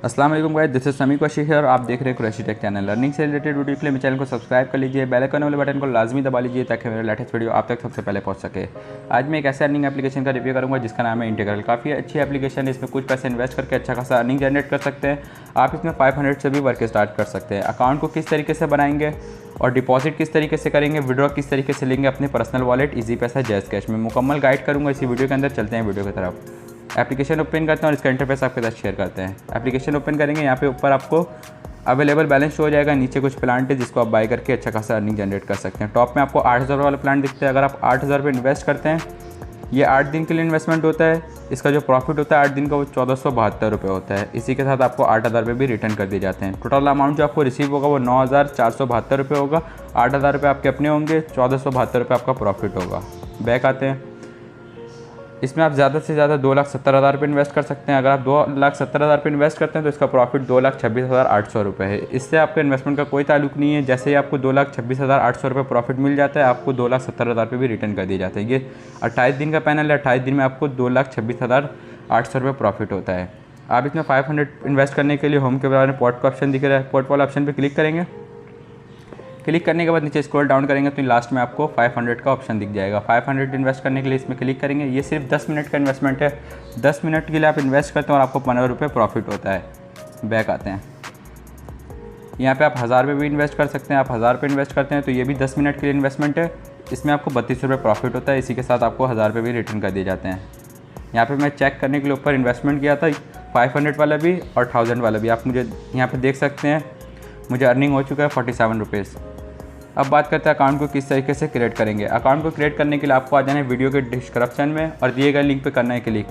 अस्सलाम वालेकुम guys, this is समी कौशिक है और आप देख रहे हैं कुरैशी टेक चैनल। लर्निंग से रिलेटेड वीडियो के लिए मेरे चैनल को सब्सक्राइब कर लीजिए, बेल आइकन वाले बटन को लाजमी दबा लीजिए ताकि मेरा लेटेस्ट वीडियो आप तक सबसे पहले पहुंच सके। आज मैं एक ऐसे अर्निंग एप्लीकेशन का रिव्यू करूंगा जिसका नाम है इंटीग्रल। काफ़ी अच्छी एप्लीकेशन है, इसमें कुछ पैसे इन्वेस्ट करके अच्छा खासा अर्निंग जनरेट कर सकते हैं। आप इसमें 500 से भी वर्क स्टार्ट कर सकते हैं। अकाउंट को किस तरीके से बनाएंगे और डिपॉजिट किस तरीके से करेंगे, विड्रॉ किस तरीके से लेंगे अपने पर्सनल वॉलेट इजी पैसा जैज़ कैश में, मुकम्मल गाइड करूँगा इसी वीडियो के अंदर। चलते हैं वीडियो की तरफ। एप्लीकेशन ओपन करते हैं और इसका इंटरफेस आपके साथ शेयर करते हैं। एप्लीकेशन ओपन करेंगे, यहाँ पे ऊपर आपको अवेलेबल बैलेंस शो हो जाएगा, नीचे कुछ प्लांट है जिसको आप बाय करके अच्छा खासा अर्निंग जनरेट कर सकते हैं। टॉप में आपको 8000 वाला प्लान दिखता है। अगर आप 8000 रुपये इन्वेस्ट करते हैं, ये 8 दिन के लिए इन्वेस्टमेंट होता है। इसका जो प्रॉफिट होता है 8 दिन का वो 1472 रुपये होता है। इसी के साथ आपको 8000 रुपये भी रिटर्न कर दिए जाते हैं। टोटल अमाउंट जो आपको रिसीव होगा वो 9472 रुपये होगा। 8000 रुपये आपके अपने होंगे, 1472 रुपये आपका प्रॉफिट होगा। बैक आते हैं, इसमें आप ज़्यादा से ज़्यादा 2,70,000 रुपये इन्वेस्ट कर सकते हैं। अगर आप 2,70,000 रुपये इन्वेस्ट करते हैं तो इसका प्रॉफिट 2,26,800 रुपये है। इससे आपके इन्वेस्टमेंट का कोई ताल्लुक नहीं है। जैसे ही आपको 2,26,800 रुपये प्रॉफिट मिल जाता है, आपको 2,70,000 रुपये भी रिटर्न कर दिए जाते हैं। ये 28 दिन का पैनल है, 28 दिन में आपको 2,26,800 रुपये प्रॉफिट होता है। आप इसमें 500 इन्वेस्ट करने के लिए होम के बारे में पोर्ट का ऑप्शन दिख रहा है, पोर्ट वाला ऑप्शन पर क्लिक करेंगे। क्लिक करने के बाद नीचे स्क्रॉल डाउन करेंगे तो लास्ट में आपको 500 का ऑप्शन दिख जाएगा। 500 इन्वेस्ट करने के लिए इसमें क्लिक करेंगे। ये सिर्फ 10 मिनट का इन्वेस्टमेंट है। 10 मिनट के लिए आप इन्वेस्ट करते हैं और आपको 15 रुपये प्रॉफिट होता है। बैक आते हैं, यहाँ पे आप 1000 रुपये भी इन्वेस्ट कर सकते हैं। आप 1000 रुपये इन्वेस्ट करते हैं तो ये भी 10 मिनट के लिए इन्वेस्टमेंट है। इसमें आपको 32 रुपये प्रॉफिट होता है। इसी के साथ आपको 1000 रुपये भी रिटर्न कर दिए जाते हैं। यहाँ पर मैं चेक करने के लिए ऊपर इन्वेस्टमेंट किया था, 500 वाला भी और 1000 वाला भी। आप मुझे यहाँ पर देख सकते हैं, मुझे अर्निंग हो चुका है 47 रुपीज़। अब बात करते हैं अकाउंट को किस तरीके से क्रिएट करेंगे। अकाउंट को क्रिएट करने के लिए आपको आ जाना है वीडियो के डिस्क्रिप्शन में और दिए गए लिंक पे करना है क्लिक।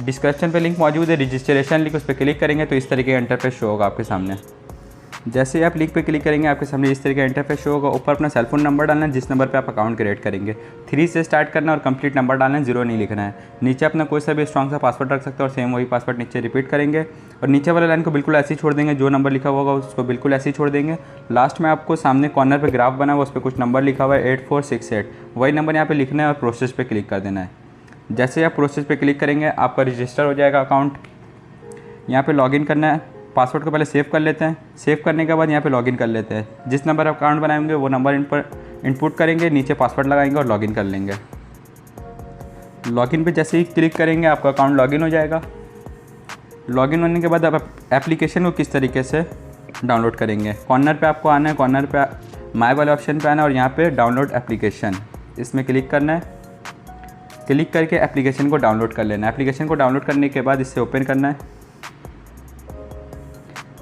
डिस्क्रिप्शन पे लिंक मौजूद है, रजिस्ट्रेशन लिंक, उस पर क्लिक करेंगे तो इस तरीके का इंटरफेस शो होगा आपके सामने। जैसे ही आप लिंक पे क्लिक करेंगे आपके सामने इस तरीके का इंटरफेस शो होगा। ऊपर अपना सेलफोन नंबर डालना है जिस नंबर पे आप अकाउंट क्रिएट करेंगे। 3 से स्टार्ट करना और कंप्लीट नंबर डालना है, 0 नहीं लिखना है। नीचे अपना कोई सा भी स्ट्रॉन्ग सा पासवर्ड रख सकते हैं और सेम वही पासवर्ड नीचे रिपीट करेंगे और नीचे वाले लाइन को बिल्कुल ऐसे ही छोड़ देंगे। जो नंबर लिखा होगा उसको बिल्कुल ऐसे ही छोड़ देंगे। लास्ट में आपको सामने कॉर्नर पर ग्राफ बना हुआ, उस पर कुछ नंबर लिखा हुआ है 8468, वही नंबर यहाँ पर लिखना है और प्रोसेस पर क्लिक कर देना है। जैसे ही आप प्रोसेस पर क्लिक करेंगे आपका रजिस्टर हो जाएगा अकाउंट। यहाँ पर लॉगिन करना है। पासवर्ड को पहले सेव कर लेते हैं। सेव करने के बाद यहाँ पे लॉगिन कर लेते हैं। जिस नंबर आप अकाउंट बनाएंगे वो नंबर इनपुट करेंगे, नीचे पासवर्ड लगाएंगे और लॉगिन कर लेंगे। लॉगिन पे जैसे ही क्लिक करेंगे आपका अकाउंट लॉगिन हो जाएगा। लॉगिन होने के बाद आप एप्लीकेशन को किस तरीके से डाउनलोड करेंगे, कॉर्नर पे आपको आना है, कॉर्नर पे माय वाले ऑप्शन पे आना है और यहाँ पे डाउनलोड एप्लीकेशन, इसमें क्लिक करना है। क्लिक करके एप्लीकेशन को डाउनलोड कर लेना है। एप्लीकेशन को डाउनलोड करने के बाद इसे ओपन करना है।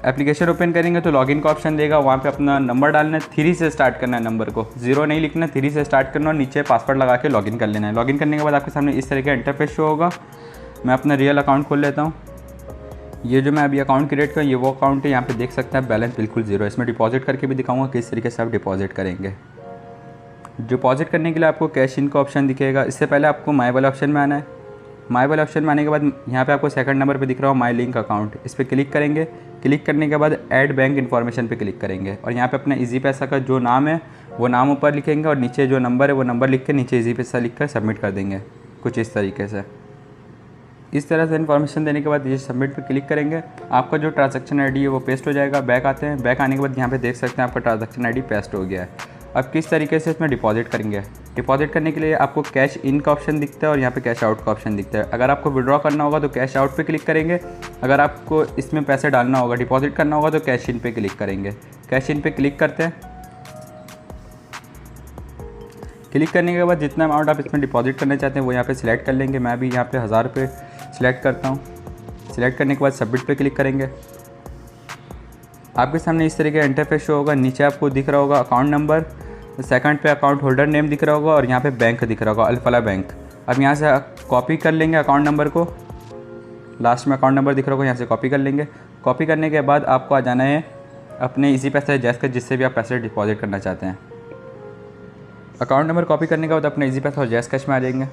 एप्लीकेशन ओपन करेंगे तो लॉगिन का ऑप्शन देगा, वहाँ पे अपना नंबर डालना है। 3 से स्टार्ट करना है, नंबर को 0 नहीं लिखना, 3 से स्टार्ट करना और नीचे पासवर्ड लगा के लॉगिन कर लेना है। लॉगिन करने के बाद आपके सामने इस तरह का इंटरफेस शो होगा। मैं अपना रियल अकाउंट खोल लेता हूँ। ये जो मैं अभी अकाउंट क्रिएट करूँ ये वो अकाउंट है। यहाँ पे देख सकते हैं बैलेंस बिल्कुल 0 है। इसमें डिपॉजिट करके भी दिखाऊँगा किस तरीके से आप डिपॉजिट करेंगे। डिपॉजिट करने के लिए आपको कैश इन का ऑप्शन दिखेगा। इससे पहले आपको माय वाले ऑप्शन में आना है। माय वाले ऑप्शन में आने के बाद यहाँ पे आपको सेकंड नंबर पे दिख रहा हो माय लिंक अकाउंट, इस पर क्लिक करेंगे। क्लिक करने के बाद ऐड बैंक इन्फॉर्मेशन पे क्लिक करेंगे और यहाँ पे अपना इजी पैसा का जो नाम है वो नाम ऊपर लिखेंगे और नीचे जो नंबर है वो नंबर लिख के नीचे इजी पैसा लिख कर सबमिट कर देंगे, कुछ इस तरीके से। इस तरह से इन्फॉर्मेशन देने के बाद ये सबमिट पे क्लिक करेंगे। आपका जो ट्रांजैक्शन आईडी है वो पेस्ट हो जाएगा। बैक आते हैं। बैक आने के बाद यहाँ पे देख सकते हैं आपका ट्रांजैक्शन आईडी पेस्ट हो गया है। अब किस तरीके से इसमें डिपॉजिट करेंगे। डिपॉजिट करने के लिए आपको कैश इन का ऑप्शन दिखता है और यहाँ पे कैश आउट का ऑप्शन दिखता है। अगर आपको विड्रॉ करना होगा तो कैश आउट पे क्लिक करेंगे। अगर आपको इसमें पैसे डालना होगा, डिपॉजिट करना होगा तो कैश इन पे क्लिक करेंगे। कैश इन पे क्लिक करते हैं। क्लिक करने के बाद जितना अमाउंट आप इसमें डिपॉजिट करना चाहते हैं वो यहाँ पे सिलेक्ट कर लेंगे। मैं भी यहाँ पे 1000 रुपये सिलेक्ट करता हूँ। सिलेक्ट करने के बाद सबमिट पे क्लिक करेंगे। आपके सामने इस तरीके का इंटरफेस शो होगा। नीचे आपको दिख रहा होगा अकाउंट नंबर, सेकंड पे अकाउंट होल्डर नेम दिख रहा होगा और यहाँ पे बैंक दिख रहा होगा, अल-फलाह बैंक। अब यहाँ से कॉपी कर लेंगे अकाउंट नंबर को। लास्ट में अकाउंट नंबर दिख रहा होगा, यहाँ से कॉपी कर लेंगे। कॉपी करने के बाद आपको आ जाना है अपने इसी पैसे जैज़ कैश जिससे भी आप पैसे डिपॉजिट करना चाहते हैं। अकाउंट नंबर कॉपी करने के बाद अपने इजी पैसा और जैज़ कैश में आ जाएंगे।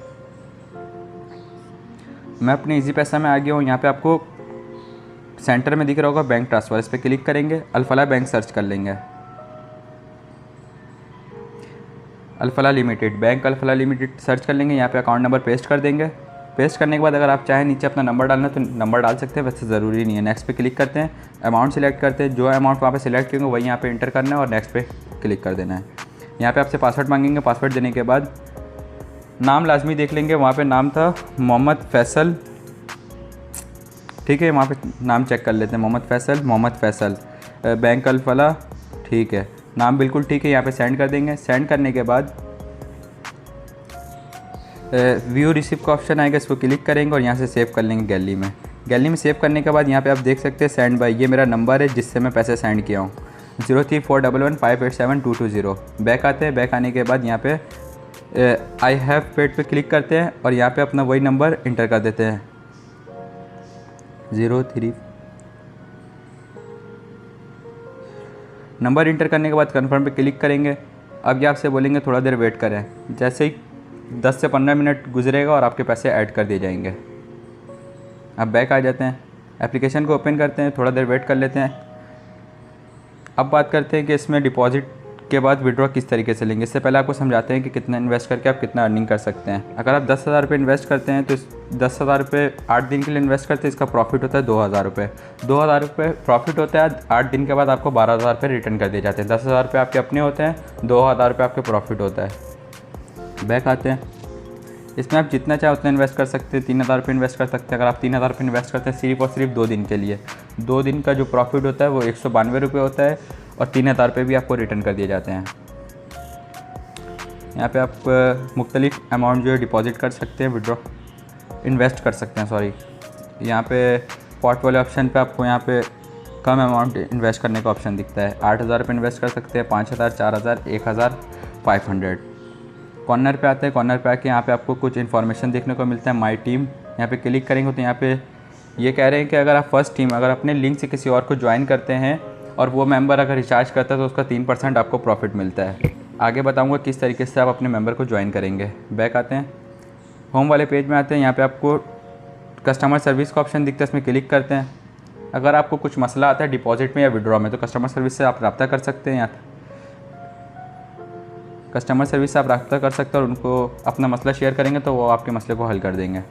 मैं अपने इजी पैसा में आ गया हूँ। यहाँ पे आपको सेंटर में दिख रहा होगा बैंक ट्रांसफ़र, इस पर क्लिक करेंगे। अल-फलाह बैंक सर्च कर लेंगे। Al Falah limited, bank Al Falah limited search कर लेंगे। यहाँ पे अकाउंट नंबर पेस्ट कर देंगे। पेस्ट करने के बाद अगर आप चाहें नीचे अपना नंबर डालना तो नंबर डाल सकते हैं, वैसे ज़रूरी नहीं है। नेक्स्ट पे क्लिक करते हैं, अमाउंट सेलेक्ट करते हैं, जो अमाउंट वहाँ पे सिलेक्ट किए वही यहाँ पे इंटर करना है और नेक्स्ट पे क्लिक कर देना है। यहाँ पे आपसे पासवर्ड मांगेंगे, पासवर्ड देने के बाद नाम लाजमी देख लेंगे, वहाँ पे नाम था मोहम्मद फैसल, ठीक है, वहाँ पे नाम चेक कर लेते हैं, मोहम्मद फैसल, बैंक अल्फला, ठीक है, नाम बिल्कुल ठीक है। यहाँ पे सेंड कर देंगे। सेंड करने के बाद व्यू रिसिप का ऑप्शन आएगा, इसको क्लिक करेंगे और यहाँ से सेव कर लेंगे गैलरी में। गैलरी में सेव करने के बाद यहाँ पे आप देख सकते हैं सेंड बाय, ये मेरा नंबर है जिससे मैं पैसे सेंड किया हूँ, 03411587 बैक आते हैं। बैक आने के बाद यहाँ पे आई हैव पेड पे क्लिक करते हैं और यहाँ पे अपना वही नंबर इंटर कर देते हैं 03। नंबर इंटर करने के बाद कन्फर्म पे क्लिक करेंगे। अब ये आपसे बोलेंगे थोड़ा देर वेट करें, जैसे ही 10 से 15 मिनट गुजरेगा और आपके पैसे ऐड कर दिए जाएंगे। अब बैक आ जाते हैं, एप्लीकेशन को ओपन करते हैं, थोड़ा देर वेट कर लेते हैं। अब बात करते हैं कि इसमें डिपॉजिट के बाद विड्रॉ किस तरीके से लेंगे। इससे पहले आपको समझाते हैं कि कितना इन्वेस्ट करके आप कितना अर्निंग कर सकते हैं। अगर आप 10,000 रुपये इन्वेस्ट करते हैं तो इस 10,000 रुपये 8 दिन के लिए इन्वेस्ट करते हैं, इसका प्रॉफिट होता है 2,000 रुपये। 2,000 रुपये प्रॉफिट होता है, 8 दिन के बाद आपको 12,000 रुपये रिटर्न कर दिए जाते हैं। 10,000 रुपये आपके अपने होते हैं, 2,000 रुपये आपके प्रॉफिट होता है। बैक आते हैं, इसमें आप जितना चाहे उतना इन्वेस्ट कर सकते हैं, 3,000 रुपये इन्वेस्ट कर सकते हैं। अगर आप 3,000 रुपये इन्वेस्ट करते हैं सिर्फ और सिर्फ 2 दिन के लिए, 2 दिन का जो प्रॉफिट होता है वो 192 रुपये होता है और 3,000 रुपये भी आपको रिटर्न कर दिए जाते हैं। यहाँ पे आप मुख्तलिफ अमाउंट जो है डिपॉजिट कर सकते हैं, विड्रॉ इन्वेस्ट कर सकते हैं, सॉरी। यहाँ पे पॉट वाले ऑप्शन पे आपको यहाँ पे कम अमाउंट इन्वेस्ट करने का ऑप्शन दिखता है। 8,000 रुपये इन्वेस्ट कर सकते हैं, 5,000, 4,000, 1,000, 500। कॉर्नर पे आते हैं, कॉर्नर पे आके यहाँ पे आपको कुछ इन्फॉर्मेशन देखने को मिलता है, माई टीम। यहाँ पे क्लिक करेंगे तो यहाँ पे ये कह रहे हैं कि अगर आप फर्स्ट टीम अगर अपने लिंक से किसी और को ज्वाइन करते हैं और वो मेंबर अगर रिचार्ज करता है तो उसका 3% आपको प्रॉफिट मिलता है। आगे बताऊँगा किस तरीके से आप अपने मेंबर को ज्वाइन करेंगे। बैक आते हैं, होम वाले पेज में आते हैं, यहाँ पर आपको कस्टमर सर्विस का ऑप्शन दिखता है, इसमें क्लिक करते हैं। अगर आपको कुछ मसला आता है डिपॉजिट में या विड्रॉ में तो कस्टमर सर्विस से आप रब्ता कर सकते हैं। यहाँ कस्टमर सर्विस से आप रब्ता कर सकते हैं और उनको अपना मसला शेयर करेंगे तो वो आपके मसले को हल कर देंगे।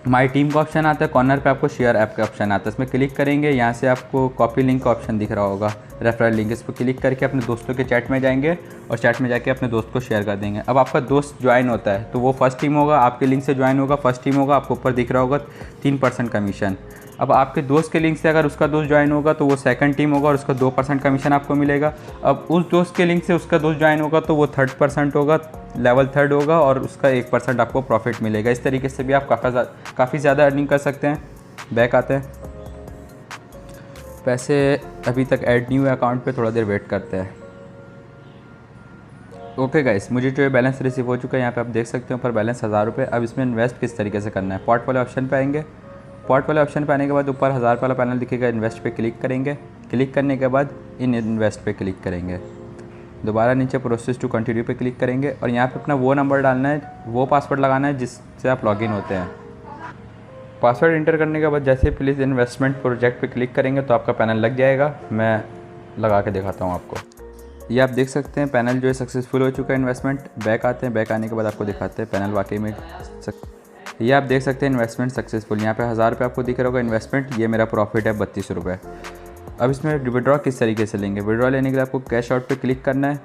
माई टीम का ऑप्शन आता है, कॉर्नर पे आपको शेयर ऐप का ऑप्शन आता है, इसमें क्लिक करेंगे। यहाँ से आपको कॉपी लिंक का ऑप्शन दिख रहा होगा, रेफरल लिंक, इस पर क्लिक करके अपने दोस्तों के चैट में जाएंगे और चैट में जाके अपने दोस्त को शेयर कर देंगे। अब आपका दोस्त ज्वाइन होता है तो वो फर्स्ट टीम होगा, आपके लिंक से ज्वाइन होगा, फर्स्ट टीम होगा, आपको ऊपर दिख रहा होगा 3% कमीशन। अब आपके दोस्त के लिंक से अगर उसका दोस्त ज्वाइन होगा तो वो सेकंड टीम होगा और उसका 2% कमीशन आपको मिलेगा। अब उस दोस्त के लिंक से उसका दोस्त ज्वाइन होगा तो वो 3rd% होगा, लेवल 3rd होगा और उसका 1% आपको प्रॉफिट मिलेगा। इस तरीके से भी आप काफ़ी ज़्यादा अर्निंग कर सकते हैं। बैक आते हैं, पैसे अभी तक ऐड नहीं हुए अकाउंट पे, थोड़ा देर वेट करते हैं। ओके गाइस, मुझे जो बैलेंस रिसीव हो चुका है, यहाँ पे आप देख सकते हैं ऊपर बैलेंस 1000 रुपये। अब इसमें इन्वेस्ट किस तरीके से करना है, पॉट वाले ऑप्शन पे आएंगे। पॉट वाले ऑप्शन पे आने के बाद ऊपर 1000 वाला पैनल दिखेगा, इन्वेस्ट पे क्लिक करेंगे। क्लिक करने के बाद इन इन्वेस्ट पे क्लिक करेंगे। दोबारा नीचे प्रोसेस टू कंटिन्यू पे क्लिक करेंगे और यहाँ पे अपना वो नंबर डालना है, वो पासवर्ड लगाना है जिससे आप लॉगिन होते हैं। पासवर्ड इंटर करने के बाद जैसे प्लीज़ इन्वेस्टमेंट प्रोजेक्ट पे क्लिक करेंगे तो आपका पैनल लग जाएगा। मैं लगा के दिखाता हूँ आपको। ये आप देख सकते हैं पैनल जो है सक्सेसफुल हो चुका है इन्वेस्टमेंट। बैक आते हैं, बैक आने के बाद आपको दिखाते हैं पैनल वाकई में ये आप देख सकते हैं इन्वेस्टमेंट सक्सेसफुल। यहाँ पे 1000 रुपये आपको दिख रहा होगा इन्वेस्टमेंट, ये मेरा प्रॉफिट है 32 रुपये। अब इसमें विड्रॉ किस तरीके से लेंगे, विड्रॉ लेने के लिए आपको कैश आउट पे क्लिक करना है।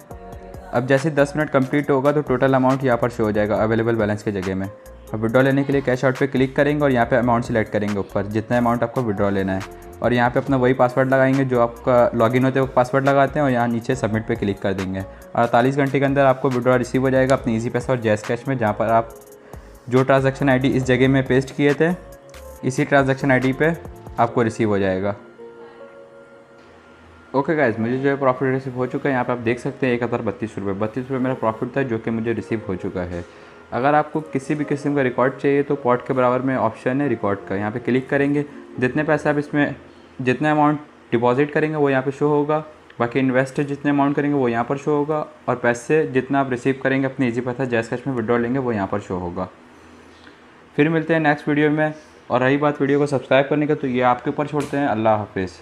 अब जैसे 10 मिनट कंप्लीट होगा तो टोटल अमाउंट यहाँ पर शो हो जाएगा अवेलेबल बैलेंस की जगह में। अब विड्रॉ लेने के लिए कैश आउट पे क्लिक करेंगे और यहाँ पे अमाउंट सिलेक्ट करेंगे ऊपर, जितना अमाउंट आपको विड्रॉ लेना है, और यहाँ पे अपना वही पासवर्ड लगाएंगे जो आपका लॉगिन होते हैं वो पासवर्ड लगाते हैं और यहाँ नीचे सबमिट पे क्लिक कर देंगे। 48 घंटे के अंदर आपको विड्रॉ रिसीव हो जाएगा अपनी ईजी पैसा और जैस कैश में, जहाँ पर आप जो ट्रांजैक्शन आईडी इस जगह में पेस्ट किए थे इसी ट्रांजैक्शन आईडी पे आपको रिसीव हो जाएगा। ओके गाइस, मुझे जो है प्रॉफिट रिसीव हो चुका है। यहाँ पे आप देख सकते हैं 1032 रुपये, 32 रुपये मेरा प्रॉफिट था जो कि मुझे रिसीव हो चुका है। अगर आपको किसी भी किस्म का रिकॉर्ड चाहिए तो पॉट के बराबर में ऑप्शन है रिकॉर्ड का, यहाँ पे क्लिक करेंगे। जितने पैसे आप इसमें जितने अमाउंट डिपॉजिट करेंगे वो यहाँ पे शो होगा, बाकी इन्वेस्ट जितने अमाउंट करेंगे वो यहाँ पर शो होगा, और पैसे जितना आप रिसीव करेंगे अपनी ईजी पैसा जैस कैश में विड्रॉ लेंगे वो यहाँ पर शो होगा। फिर मिलते हैं नेक्स्ट वीडियो में। और रही बात वीडियो को सब्सक्राइब करने का तो ये आपके ऊपर छोड़ते हैं। अल्लाह हाफिज़।